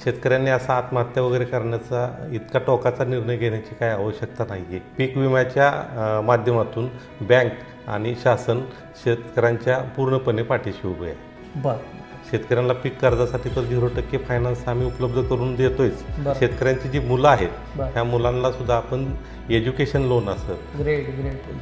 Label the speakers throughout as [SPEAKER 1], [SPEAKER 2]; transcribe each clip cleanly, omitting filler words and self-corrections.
[SPEAKER 1] शेतकऱ्यांनी असा आत्महत्या वगैरे करण्याचा इतका टोकाचा निर्णय घेण्याची काही आवश्यकता नाही आहे. पीक विम्याच्या माध्यमातून बँक आणि शासन शेतकऱ्यांच्या पूर्णपणे पाठीशी उभे आहे.
[SPEAKER 2] बरं.
[SPEAKER 1] शेतकऱ्यांना पीक कर्जासाठी तर 0% फायनान्स आम्ही उपलब्ध करून देतोयच. शेतकऱ्यांची जी मुलं आहेत त्या मुलांना सुद्धा आपण एज्युकेशन लोन असं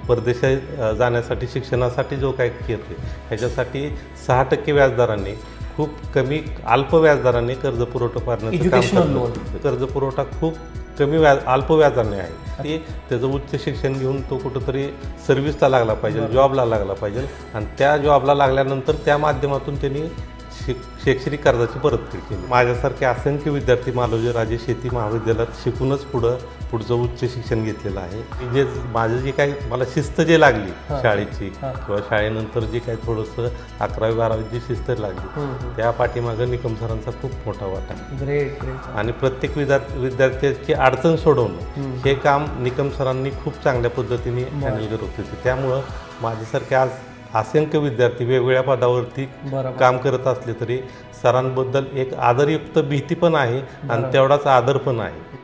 [SPEAKER 1] परदेशात जाण्यासाठी शिक्षणासाठी जो काय घेतोय ह्याच्यासाठी 6% व्याजदराने खूप कमी अल्प व्याजदराने कर्ज पुरवठा करण्याचं काम. कर्ज पुरवठा खूप कमी अल्प व्याजाने आहे. ते त्याचं उच्च शिक्षण घेऊन तो कुठंतरी सर्व्हिसला लागला पाहिजे, जॉबला लागला पाहिजे आणि त्या जॉबला लागल्यानंतर त्या माध्यमातून त्यांनी शैक्षणिक कर्जाची परतफेड केली. माझ्यासारखे असंख्य विद्यार्थी मालोजी राजे शेती महाविद्यालयात शिकूनच पुढचं उच्च शिक्षण घेतलेलं आहे. जे माझं जे काही मला शिस्त जे लागली शाळेची किंवा शाळेनंतर जे काही थोडंसं 11वी-12वी जी शिस्त लागली त्या पाठीमागं निकम सरांचा खूप मोठा वाटा आहे. आणि प्रत्येक विद्यार्थ्याची अडचण सोडवणं हे काम निकम सरांनी खूप चांगल्या पद्धतीने हँडल करत होते. त्यामुळं माझ्यासारखे आज असंख्य विद्यार्थी वेगवेगळ्या पदावरती काम करत असले तरी सरांबद्दल एक आदरयुक्त भीती पण आहे आणि तेवढाच आदर पण आहे.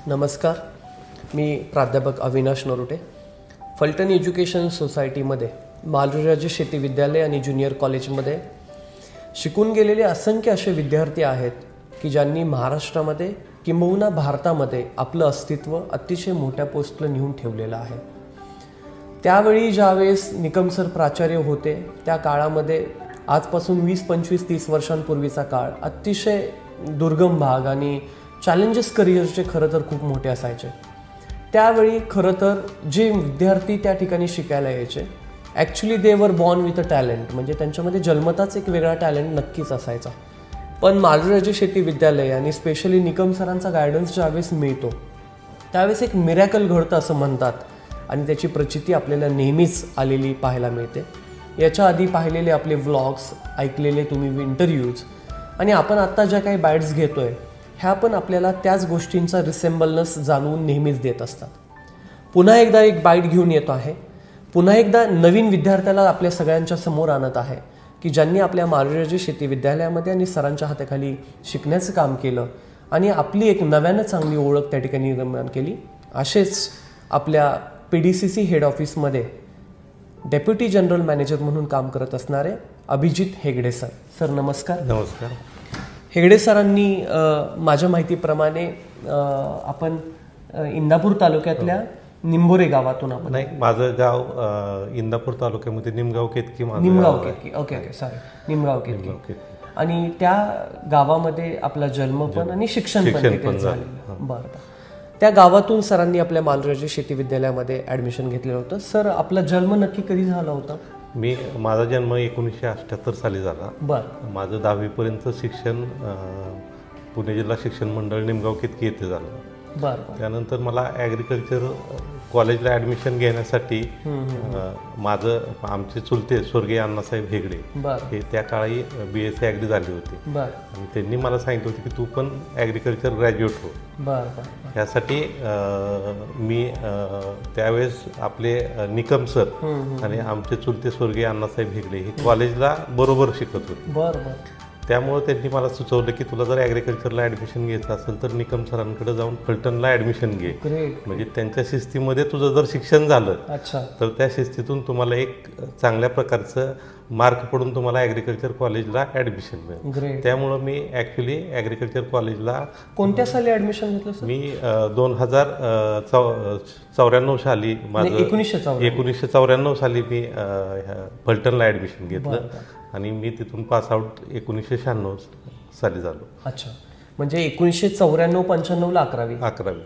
[SPEAKER 2] नमस्कार, मी प्राध्यापक अविनाश नरोटे. फलटण एज्युकेशन सोसायटीमध्ये मालोजी राजे शेती विद्यालय आणि ज्युनियर कॉलेजमध्ये शिकून गेलेले असंख्य असे विद्यार्थी आहेत की ज्यांनी महाराष्ट्रामध्ये किंबहुना भारतामध्ये आपलं अस्तित्व अतिशय मोठ्या पोस्टला नेऊन ठेवलेलं आहे. त्यावेळी ज्यावेळेस निकम सर प्राचार्य होते त्या काळामध्ये आजपासून 20, 25, 30 वर्षांपूर्वीचा काळ अतिशय दुर्गम भाग आणि चॅलेंजेस करिअरचे खरं तर खूप मोठे असायचे. त्यावेळी खरं तर जे विद्यार्थी त्या ठिकाणी शिकायला यायचे actually they were born with a talent, म्हणजे त्यांच्यामध्ये जन्मताच एक वेगळा टॅलेंट नक्कीच असायचा. पण मालोजी राजे शेती विद्यालय आणि स्पेशली निकम सरांचा गायडन्स ज्यावेळेस मिळतो त्यावेळेस एक मिरॅकल घडतं असं म्हणतात आणि त्याची प्रचिती आपल्याला नेहमीच आलेली पाहायला मिळते. याच्या आधी पाहिलेले आपले व्लॉग्स, ऐकलेले तुम्ही इंटरव्ह्यूज आणि आपण आत्ता ज्या काही बाईट्स घेतोय ह्या पण आपल्याला त्याच गोष्टींचा रिसेंबलनेस जाणवून नेहमीच देत असतात. पुन्हा एकदा एक बाईट घेऊन येतो आहे, पुन्हा एकदा नवीन विद्यार्थ्याला आपल्या सगळ्यांच्या समोर आणत आहे की ज्यांनी आपल्या मालोजी राजे शेती विद्यालयामध्ये आणि सरांच्या हाताखाली शिकण्याचं काम केलं आणि आपली एक नव्यानं चांगली ओळख त्या ठिकाणी निर्माण केली. असेच आपल्या PDCC हेड ऑफिसमध्ये डेप्युटी जनरल मॅनेजर म्हणून काम करत असणारे अभिजित हेगडे सर. सर नमस्कार.
[SPEAKER 1] नमस्कार.
[SPEAKER 2] हेगडे सरांनी माझ्या माहितीप्रमाणे आपण इंदापूर तालुक्यातल्या निंभोरे गावातून आपण.
[SPEAKER 1] नाही, माझं गाव इंदापूर तालुक्यामध्ये निमगाव केतकी.
[SPEAKER 2] Okay sorry, Nimgaon Ketki. आणि त्या गावामध्ये आपला जन्म पण आणि शिक्षण पण झालं. बरं. त्या गावातून सरांनी आपल्या मालोजी राजे शेती विद्यालयामध्ये ॲडमिशन घेतलेलं होतं. सर आपला जन्म नक्की कधी झाला होता?
[SPEAKER 1] माझा जन्म 1978 साली झाला.
[SPEAKER 2] बरं.
[SPEAKER 1] माझं 10वीपर्यंत शिक्षण पुणे जिल्हा शिक्षण मंडळ निमगाव केतकी येथे झालं.
[SPEAKER 2] बरं.
[SPEAKER 1] त्यानंतर मला ॲग्रिकल्चर कॉलेजला ॲडमिशन घेण्यासाठी आमचे चुलते स्वर्गीय अण्णासाहेब हेगडे हे त्या काळी BSc ॲग्री झाले होते आणि त्यांनी मला सांगितलं होतं की तू पण ॲग्रिकल्चर ग्रॅज्युएट हो. यासाठी मी त्यावेळेस आपले निकम सर आणि आमचे चुलते स्वर्गीय अण्णासाहेब हेगडे हे कॉलेजला बरोबर शिकत होते. त्यामुळे त्यांनी मला सुचवलं की तुला जर ॲग्रिकल्चरला ॲडमिशन घ्यायचं असेल तर निकम सरांकडे जाऊन फलटणला ॲडमिशन घे. म्हणजे त्यांच्या शिस्तीमध्ये तुझं जर शिक्षण झालं तर त्या शिस्तीतून तुम्हाला एक चांगल्या प्रकारचं मार्क पडून तुम्हाला ॲग्रिकल्चर कॉलेजला ॲडमिशन मिळेल. त्यामुळं मी ॲक्च्युली ॲग्रिकल्चर कॉलेजला
[SPEAKER 2] कोणत्या साली ॲडमिशन घेतलं?
[SPEAKER 1] मी 2094 साली माझं 1994 साली मी फलटणला ॲडमिशन घेतलं आणि मी तिथून पासआउट 1996 साली झालो.
[SPEAKER 2] अच्छा, म्हणजे 1994-95ला 11वी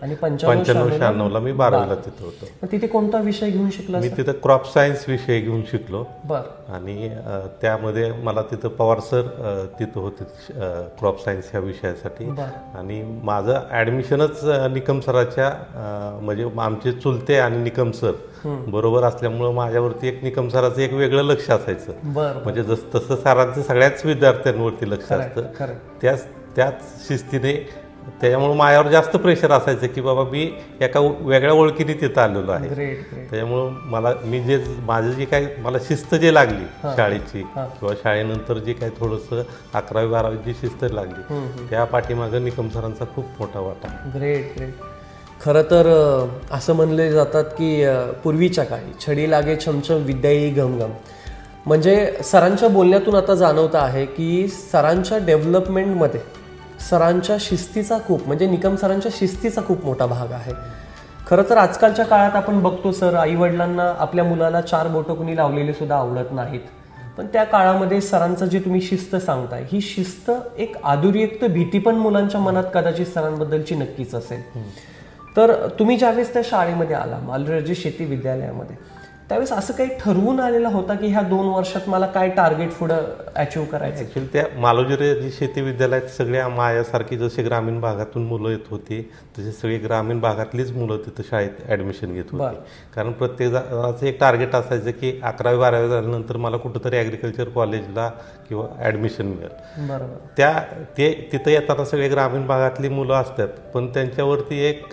[SPEAKER 2] आणि
[SPEAKER 1] 95-96ला मी 12वीला तिथं होतो.
[SPEAKER 2] तिथे कोणता विषय घेऊन शिकला?
[SPEAKER 1] मी तिथं क्रॉप सायन्स विषय घेऊन शिकलो. आणि त्यामध्ये मला तिथं पवार सर तिथं होते क्रॉप सायन्स ह्या विषयासाठी. आणि माझं ॲडमिशनच निकम सराच्या म्हणजे आमचे चुलते आणि निकम सर बरोबर असल्यामुळं माझ्यावरती एक निकम सराचं एक वेगळं लक्ष असायचं. म्हणजे तसं सरांचं सगळ्याच विद्यार्थ्यांवरती लक्ष असतं त्याच शिस्तीने त्याच्यामुळे माझ्यावर जास्त प्रेशर असायचं की बाबा मी एका वेगळ्या ओळखीने तिथं आलेलो आहे. त्याच्यामुळं मी माझं जे काय मला शिस्त जे लागली शाळेची किंवा शाळेनंतर जे काय थोडंसं 11वी-12वी जी शिस्त लागली त्या पाठीमागं निकम सरांचा खूप मोठा वाटा.
[SPEAKER 2] ग्रेट. खरं तर असं म्हणले जातात की पूर्वीच्या काळी छडी लागे छमछम विद्या येई घमघम. म्हणजे सरांच्या बोलण्यातून आता जाणवतं आहे की सरांच्या डेव्हलपमेंटमध्ये सरांच्या शिस्तीचा खूप म्हणजे निकम सरांच्या शिस्तीचा खूप मोठा भाग आहे. खरं तर आजकालच्या काळात आपण बघतो सर, आईवडिलांना आपल्या मुलाला 4 बोटं कुणी लावलेले सुद्धा आवडत नाहीत. पण त्या काळामध्ये सरांचं जे तुम्ही शिस्त सांगताय, ही शिस्त एक आदुर्युक्त भीती पण मुलांच्या मनात कदाचित सरांबद्दलची नक्कीच असेल. तर तुम्ही ज्यावेळेस त्या शाळेमध्ये आला, मालुराजे शेती विद्यालयामध्ये, त्यावेळेस असं काही ठरवून आलेलं होता की ह्या 2 वर्षात मला काय टार्गेट पुढं अचीव्ह करायचं?
[SPEAKER 1] ॲक्च्युली त्या मालुराजे शेती विद्यालयात सगळ्या माझ्यासारखी जसे ग्रामीण भागातून मुलं येत होती तसे सगळी ग्रामीण भागातलीच मुलं तिथं शाळेत ॲडमिशन घेत होती. कारण प्रत्येक जणाचं एक टार्गेट असायचं की 11वी-12वी झाल्यानंतर मला कुठंतरी ॲग्रिकल्चर कॉलेजला किंवा ॲडमिशन मिळेल. तिथं येताना सगळे ग्रामीण भागातली मुलं असतात, पण त्यांच्यावरती एक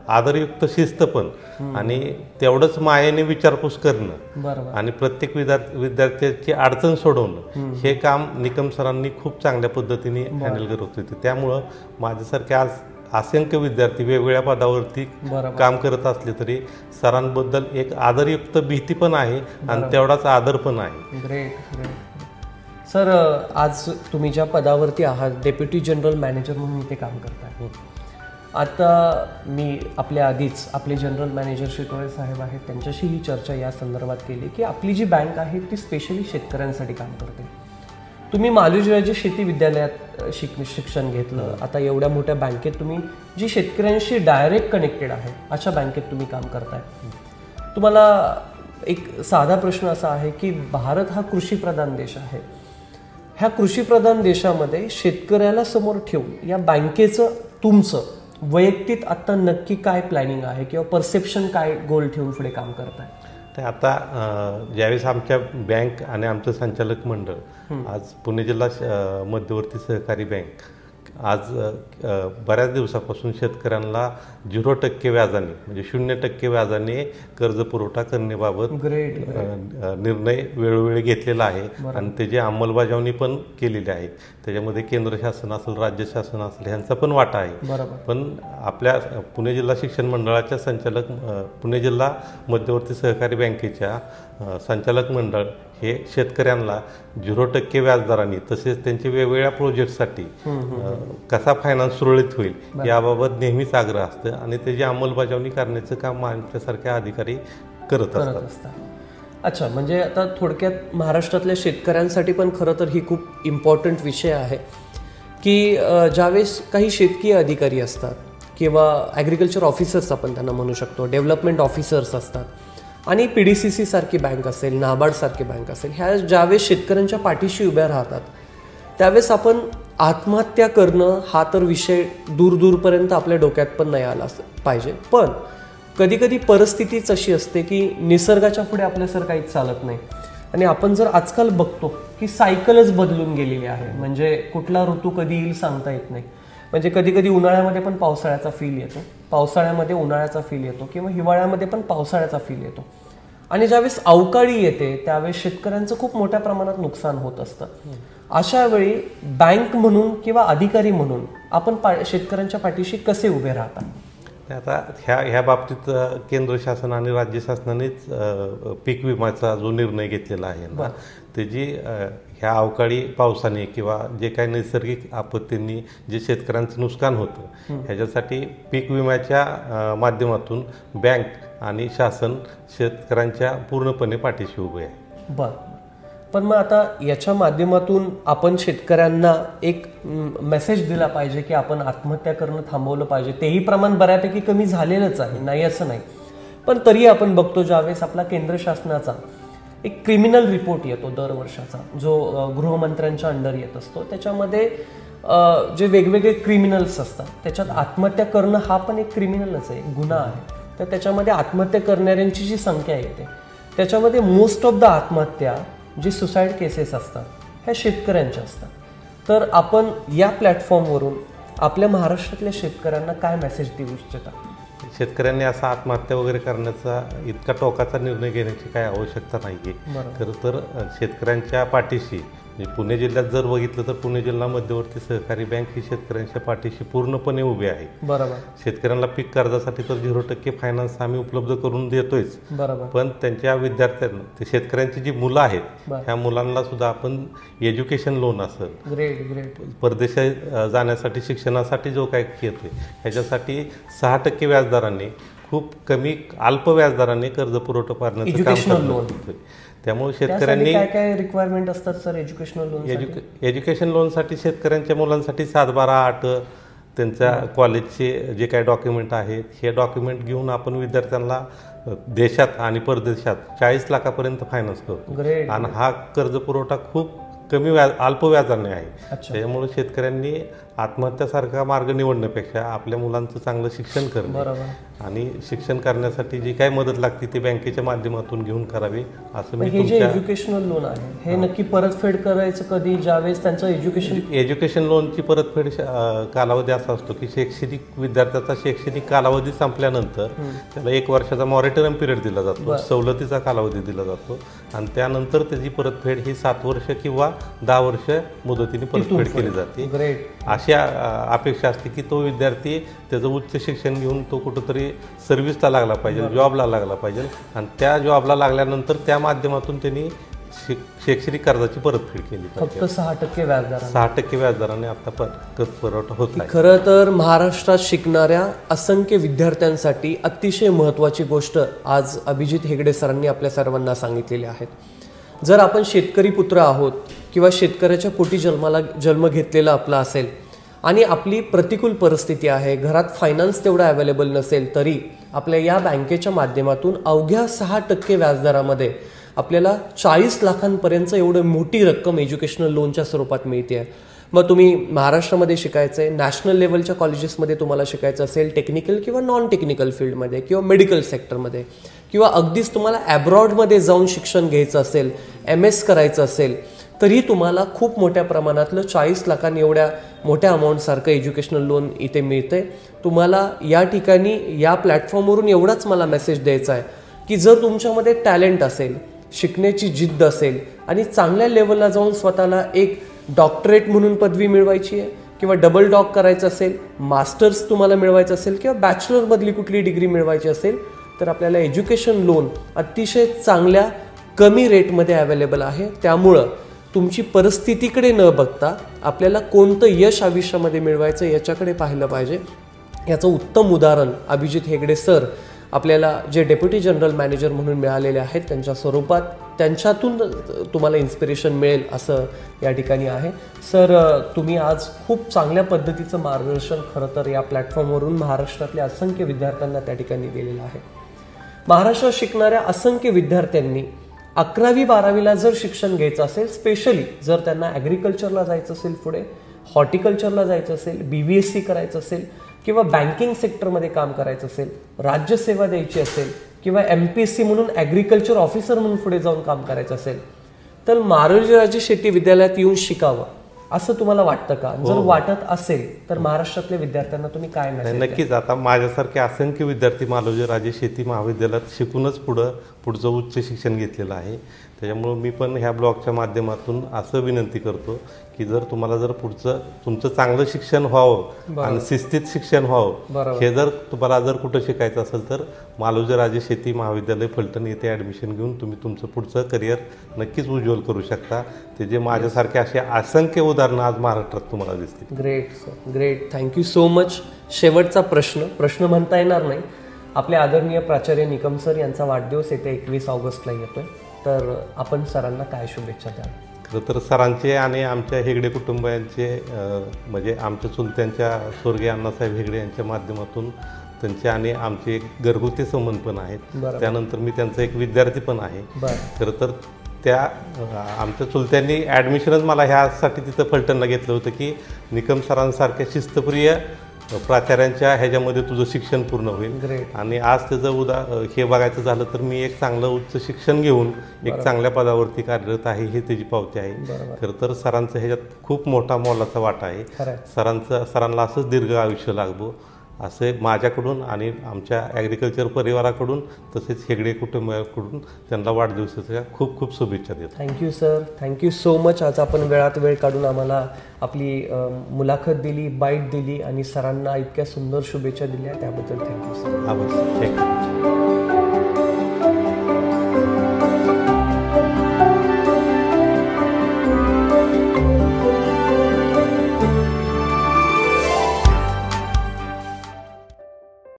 [SPEAKER 1] आदरयुक्त शिस्त पण आणि तेवढंच मायेने विचारपूस करणं आणि प्रत्येक विद्यार्थ्याची अडचण सोडवणं हे काम निकम सरांनी खूप चांगल्या पद्धतीने हँडल करत होते. त्यामुळं माझ्यासारखे आज असंख्य विद्यार्थी वेगवेगळ्या पदावरती काम करत असले तरी सरांबद्दल एक आदरयुक्त भीती पण आहे आणि तेवढाच आदर पण आहे.
[SPEAKER 2] ग्रेट. सर, आज तुम्ही ज्या पदावरती आहात, डेप्युटी जनरल मॅनेजर म्हणून इथे काम करताय. आता मी आपल्या आधीच आपले जनरल मॅनेजर शितोळे साहेब आहेत, त्यांच्याशी ही चर्चा या संदर्भात केली की आपली जी बँक आहे ती स्पेशली शेतकऱ्यांसाठी काम करते. तुम्ही मालुराजे शेती विद्यालयात शिक्षण घेतलं, आता एवढ्या मोठ्या बँकेत तुम्ही जी शेतकऱ्यांशी डायरेक्ट कनेक्टेड आहे अशा बँकेत तुम्ही काम करताय. तुम्हाला एक साधा प्रश्न असा आहे की भारत हा कृषीप्रधान देश आहे. ह्या कृषीप्रधान देशामध्ये शेतकऱ्याला समोर ठेवून या बँकेचं तुमचं वैयक्तिक आता नक्की काय प्लॅनिंग आहे किंवा परसेप्शन काय गोल ठेवून पुढे काम करताय?
[SPEAKER 1] तर आता ज्यावेळेस आमच्या बँक आणि आमचं संचालक मंडळ आज पुणे जिल्हा मध्यवर्ती सहकारी बँक आज बऱ्याच दिवसापासून शेतकऱ्यांना 0% व्याजाने म्हणजे 0% व्याजाने कर्ज पुरवठा करण्याबाबत निर्णय वेळोवेळी घेतलेला आहे आणि त्याची अंमलबजावणी पण केलेली आहे. त्याच्यामध्ये केंद्र शासन असेल, राज्य शासन असेल ह्यांचा पण वाटा आहे. पण आपल्या पुणे जिल्हा शिक्षण मंडळाच्या पुणे जिल्हा मध्यवर्ती सहकारी बँकेच्या संचालक मंडळ हे शेतकऱ्यांना 0% व्याजदराने तसेच त्यांच्या वेगवेगळ्या प्रोजेक्टसाठी कसा फायनान्स सुरळीत होईल याबाबत नेहमीच आग्रह असतं आणि त्याची अंमलबजावणी करण्याचं काम आमच्यासारखे अधिकारी करत असतात.
[SPEAKER 2] अच्छा, म्हणजे आता थोडक्यात महाराष्ट्रातल्या शेतकऱ्यांसाठी पण खरं तर ही खूप इम्पॉर्टंट विषय आहे की ज्यावेळेस काही शेतकी अधिकारी असतात किंवा ॲग्रिकल्चर ऑफिसर्स आपण त्यांना म्हणू शकतो, डेव्हलपमेंट ऑफिसर्स असतात आणि PDCC सारखी बँक असेल, नाबार्ड सारखी बँक असेल, ह्या ज्यावेळेस शेतकऱ्यांच्या पाठीशी उभ्या राहतात त्यावेळेस आपण आत्महत्या करणं हा तर विषय दूरपर्यंत आपल्या डोक्यात पण नाही आला पाहिजे. पण कधी परिस्थितीच अशी असते की निसर्गाच्या पुढे आपल्यासारखं काहीच चालत नाही आणि आपण जर आजकाल बघतो की सायकलच बदलून गेलेली आहे. म्हणजे कुठला ऋतू कधी येईल सांगता येत नाही. म्हणजे कधी उन्हाळ्यामध्ये पण पावसाळ्याचा फील येतो, पावसाळ्यामध्ये उन्हाळ्याचा फील येतो किंवा हिवाळ्यामध्ये पण पावसाळ्याचा फील येतो. आणि ज्यावेळेस अवकाळी येते त्यावेळेस शेतकऱ्यांचं खूप मोठ्या प्रमाणात नुकसान होत असतं. अशा वेळी बँक म्हणून किंवा अधिकारी म्हणून आपण शेतकऱ्यांच्या पाठीशी कसे उभे राहतात?
[SPEAKER 1] आता ह्या बाबतीत केंद्र शासन आणि राज्य शासनानेच पीक विम्याचा जो निर्णय घेतलेला आहे ना, त्याची ह्या अवकाळी पावसाने किंवा जे काही नैसर्गिक आपत्तींनी जे शेतकऱ्यांचं नुकसान होतं ह्याच्यासाठी पीक विम्याच्या माध्यमातून बँक आणि शासन शेतकऱ्यांच्या पूर्णपणे पाठीशी उभे आहे.
[SPEAKER 2] बरं, पण मग आता याच्या माध्यमातून आपण शेतकऱ्यांना एक मेसेज दिला पाहिजे की आपण आत्महत्या करणं थांबवलं पाहिजे. तेही प्रमाण बऱ्यापैकी कमी झालेलंच आहे, नाही असं नाही. पण तरी आपण बघतो ज्यावेळेस आपला केंद्र शासनाचा एक क्रिमिनल रिपोर्ट येतो दर वर्षाचा, जो गृहमंत्र्यांच्या अंडर येत असतो, त्याच्यामध्ये जे वेगवेगळे क्रिमिनल्स असतात त्याच्यात आत्महत्या करणं हा पण एक क्रिमिनलच आहे, गुन्हा आहे. तर त्याच्यामध्ये आत्महत्या करणाऱ्यांची जी संख्या येते त्याच्यामध्ये मोस्ट ऑफ द आत्महत्या जे सुसाईड केसेस असतात ह्या शेतकऱ्यांच्या असतात. तर आपण या प्लॅटफॉर्मवरून आपल्या महाराष्ट्रातल्या शेतकऱ्यांना काय मेसेज देऊ इच्छिता?
[SPEAKER 1] शेतकऱ्यांनी असा आत्महत्या वगैरे करण्याचा इतका टोकाचा निर्णय घेण्याची काही आवश्यकता नाही आहे. खरं तर शेतकऱ्यांच्या पाठीशी पुणे जिल्ह्यात जर बघितलं तर पुणे जिल्हा मध्यवर्ती सहकारी बँक ही शेतकऱ्यांच्या पाठीशी पूर्णपणे उभी आहे.
[SPEAKER 2] बरोबर.
[SPEAKER 1] शेतकऱ्यांना पीक कर्जासाठी तर 0% फायनान्स आम्ही उपलब्ध करून देतोयच.
[SPEAKER 2] बरोबर. पण
[SPEAKER 1] त्यांच्या विद्यार्थ्यांना ते शेतकऱ्यांची जी मुलं आहेत ह्या मुलांना सुद्धा आपण एज्युकेशन लोन असेल, परदेशात जाण्यासाठी शिक्षणासाठी जो काय येतोय ह्याच्यासाठी 6% व्याजदराने खूप कमी अल्प व्याजदराने कर्ज पुरवठा करण्याचं काम करतोय. त्यामुळे शेतकऱ्यांनी
[SPEAKER 2] काय रिक्वायरमेंट असतात सर एज्युकेशनल लोन?
[SPEAKER 1] एज्युकेशन लोनसाठी शेतकऱ्यांच्या मुलांसाठी 7-12-8 त्यांच्या कॉलेजचे जे काही डॉक्युमेंट आहेत हे डॉक्युमेंट घेऊन आपण विद्यार्थ्यांना देशात आणि परदेशात 40 लाखापर्यंत फायनान्स करतो. आणि हा कर्ज पुरवठा खूप कमी अल्प व्याजाने आहे. त्यामुळे शेतकऱ्यांनी आत्महत्यासारखा मार्ग निवडण्यापेक्षा आपल्या मुलांचं चांगलं शिक्षण करणं आणि शिक्षण करण्यासाठी जी काय मदत लागते ते बँकेच्या माध्यमातून घेऊन करावी असं मी
[SPEAKER 2] हे जे एज्युकेशनल लोन आहे हे नक्की परतफेड करायचं कधी, ज्यावेळेस त्यांचं
[SPEAKER 1] एज्युकेशन लोनची परतफेड कालावधी असा असतो की विद्यार्थ्याचा शैक्षणिक कालावधी संपल्यानंतर त्याला 1 वर्षाचा मॉरेटोरियम पिरियड दिला जातो, सवलतीचा कालावधी दिला जातो आणि त्यानंतर त्याची परतफेड ही 7 वर्ष किंवा 10 वर्ष मुदतीने परतफेड केली जाते. अशी अपेक्षा असते की तो विद्यार्थी त्याचं उच्च शिक्षण घेऊन तो कुठंतरी सर्व्हिसला लागला पाहिजे, जॉबला लागला पाहिजे आणि त्या जॉबला लागल्यानंतर त्या माध्यमातून त्यांनी शैक्षणिक कर्जाची परतफेड केली पाहिजे.
[SPEAKER 2] फक्त 6%
[SPEAKER 1] व्याजदराने आता कर्ज पुरवठा होत आहे.
[SPEAKER 2] खरं तर महाराष्ट्रात शिकणाऱ्या असंख्य विद्यार्थ्यांसाठी अतिशय महत्त्वाची गोष्ट आज अभिजित हेगडे सरांनी आपल्या सर्वांना सांगितलेली आहेत. जर आपण शेतकरी पुत्र आहोत किंवा शेतकऱ्याच्या पोटी जन्म घेतलेला आपला असेल आणि आपली प्रतिकूल परिस्थिती आहे, घरात फायनान्स तेवढा अवेलेबल नसेल, तरी आपल्या या बँकेच्या माध्यमातून अवघ्या 6% व्याजदरामध्ये आपल्याला 40 लाखांपर्यंत एवढं मोठी रक्कम एज्युकेशनल लोनच्या स्वरूपात मिळते. मग तुम्ही महाराष्ट्रामध्ये शिकायचं आहे, नॅशनल लेवलच्या कॉलेजेसमध्ये तुम्हाला शिकायचं असेल, टेक्निकल किंवा नॉन टेक्निकल फील्डमध्ये किंवा मेडिकल सेक्टरमध्ये, किंवा अगदीच तुम्हाला ॲब्रॉडमध्ये जाऊन शिक्षण घ्यायचं असेल, MS करायचं असेल, तरी तुम्हाला खूप मोठ्या प्रमाणातलं 40 लाखांनी एवढ्या मोठ्या अमाऊंटसारखं एज्युकेशनल लोन इथे मिळतंय. तुम्हाला या ठिकाणी या प्लॅटफॉर्मवरून एवढाच मला मेसेज द्यायचा आहे की जर तुमच्यामध्ये टॅलेंट असेल, शिकण्याची जिद्द असेल आणि चांगल्या लेवलला जाऊन स्वतःला एक डॉक्टरेट म्हणून पदवी मिळवायची आहे किंवा डबल डॉक करायचं असेल, मास्टर्स तुम्हाला मिळवायचं असेल किंवा बॅचलरमधली कुठली डिग्री मिळवायची असेल, तर आपल्याला एज्युकेशन लोन अतिशय चांगल्या कमी रेटमध्ये अवेलेबल आहे. त्यामुळं तुमची परिस्थितीकडे न बघता आपल्याला कोणतं यश आयुष्यामध्ये मिळवायचं याच्याकडे पाहिलं पाहिजे. याचं उत्तम उदाहरण अभिजित हेगडे सर आपल्याला जे डेप्युटी जनरल मॅनेजर म्हणून मिळालेले आहेत त्यांच्या स्वरूपात, त्यांच्यातून तुम्हाला इन्स्पिरेशन मिळेल असं या ठिकाणी आहे. सर, तुम्ही आज खूप चांगल्या पद्धतीचं मार्गदर्शन खरं तर या प्लॅटफॉर्मवरून महाराष्ट्रातल्या असंख्य विद्यार्थ्यांना त्या ठिकाणी दिलेलं आहे. महाराष्ट्रात शिकणाऱ्या असंख्य विद्यार्थ्यांनी 11वी-12वीला जर शिक्षण घ्यायचं असेल, स्पेशली जर त्यांना ॲग्रिकल्चरला जायचं असेल, पुढे हॉर्टिकल्चरला जायचं असेल, BVSC करायचं असेल किंवा बँकिंग सेक्टरमध्ये काम करायचं असेल, राज्यसेवा द्यायची असेल किंवा MPSC म्हणून ॲग्रिकल्चर ऑफिसर म्हणून पुढे जाऊन काम करायचं असेल, तर मारोजीराजे शेट्टी विद्यालयात येऊन शिकावं असं तुम्हाला वाटतं का? जर वाटत असेल तर महाराष्ट्रातल्या विद्यार्थ्यांना तुम्ही काय मेसेज?
[SPEAKER 1] नक्कीच. आता माझ्यासारखे असंख्य विद्यार्थी मालोजीराजे शेती महाविद्यालयात शिकूनच पुढचं उच्च शिक्षण घेतलेलं आहे. त्याच्यामुळं मी पण ह्या ब्लॉगच्या माध्यमातून असं विनंती करतो की जर तुम्हाला जर तुमचं चांगलं शिक्षण व्हावं आणि शिस्तीत शिक्षण व्हावं, हे जर तुम्हाला जर कुठं शिकायचं असेल तर मालोजीराजे शेती महाविद्यालय फलटण येथे ॲडमिशन घेऊन तुम्ही तुमचं पुढचं करिअर नक्कीच उज्ज्वल करू शकता. ते जे माझ्यासारखे असे असंख्य उदाहरणं आज महाराष्ट्रात तुम्हाला दिसतील.
[SPEAKER 2] Great sir, great. Thank you so much. शेवटचा प्रश्न म्हणता येणार नाही. आपले आदरणीय प्राचार्य निकम सर यांचा वाढदिवस येते 21 ऑगस्टला येतोय, तर आपण सरांना काय शुभेच्छा द्याल?
[SPEAKER 1] खरं तर सरांचे आणि आमच्या हेगडे कुटुंबियांचे म्हणजे आमच्या चुलत्यांच्या स्वर्गीय अण्णासाहेब हेगडे यांच्या माध्यमातून त्यांचे आणि आमचे एक घरगुती संबंध पण आहेत. त्यानंतर मी त्यांचा एक विद्यार्थी पण आहे. खरं तर त्या आमच्या चुलत्यांनी ॲडमिशनच मला ह्यासाठी तिथं फलटणला घेतलं होतं की निकम सरांसारख्या शिस्तप्रिय प्राचार्यांच्या ह्याच्यामध्ये तुझं शिक्षण पूर्ण होईल.
[SPEAKER 2] ग्रेट.
[SPEAKER 1] आणि आज त्याचं हे बघायचं झालं तर मी एक चांगलं उच्च शिक्षण घेऊन एक चांगल्या पदावरती कार्यरत आहे, हे त्याची पावती आहे. खरं तर सरांचं ह्याच्यात खूप मोठा मोलाचा वाटा आहे. सरांना असंच दीर्घ आयुष्य लाभो असे माझ्याकडून आणि आमच्या ॲग्रिकल्चर परिवाराकडून तसेच हेगडे कुटुंबाकडून त्यांना वाढदिवसाच्या खूप खूप शुभेच्छा देतो.
[SPEAKER 2] Thank you sir, thank you so much. आज आपण वेळात वेळ काढून आम्हाला आपली मुलाखत दिली, बाईट दिली आणि सरांना इतक्या सुंदर शुभेच्छा दिल्या त्याबद्दल थँक्यू सर.
[SPEAKER 1] आभार. थँक्यू.